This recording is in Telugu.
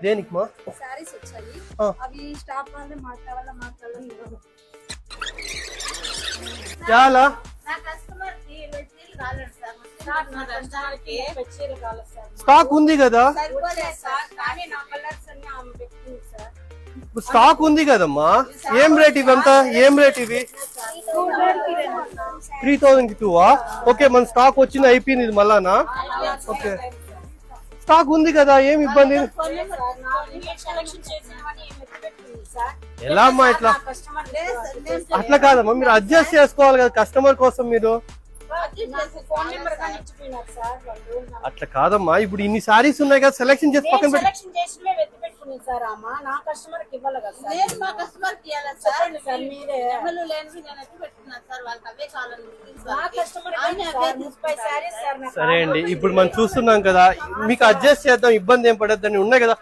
దేనికి మా సారీస్ వచ్చాయి అవి స్టాప్ వల్ల మాట్లాడాలి చాలా నా కస్టమర్ కి మెటీరియల్ కాలేదు సార్ నా కస్టమర్ కి చీర కావాలి సార్ స్టాక్ ఉంది కదా సరిపోలేదు సార్ కానీ నా కలర్స్ అన్ని ఆమె పెట్టింది సార్ స్టాక్ ఉంది కదమ్మా ఏం రేట్ ఇవంతా ఏం రేట్ ఇవి 3000 కి 2 ఓకే మన స్టాక్ వచ్చింది అయిపోయింది ఇది మళ్ళానా ఓకే స్టాక్ ఉంది కదా ఏం ఇబ్బంది సెలెక్షన్ చేసినవని ఈమె పెట్టింది సార్ ఎలా అమ్మా ఇట్లా కస్టమర్ అట్లా కాదమ్మా మీరు అడ్జస్ట్ చేసుకోవాలి కదా కస్టమర్ కోసం మీరు ఫోన్ నెంబర్ కానీ ఇచ్చిపోయినారు సార్ వాళ్ళు అట్లా కాదమ్మా ఇప్పుడు ఇన్ని సారీస్ ఉన్నాయి కదా సెలెక్షన్ చేసి పక్కన పెట్టి సెలెక్షన్ చేసినవే వెతి పెట్టుకున్నాను సార్ అమ్మ నా కస్టమర్ కి ఇవ్వాలి కదా సార్ నేను మా కస్టమర్ కి ఇవ్వాలి సార్ సార్ మీరే ఎవరు లేనివి నేను ఎత్తి పెట్టుకున్నాను సార్ వాళ్ళకి అవే కావాలని నా కస్టమర్ కి 30 సారీస్ సార్ సరే అండి ఇప్పుడు మనం చూస్తున్నాం కదా మీకు అడ్జస్ట్ చేద్దాం ఇబ్బంది ఏం పడద్దని ఉన్నాయి కదా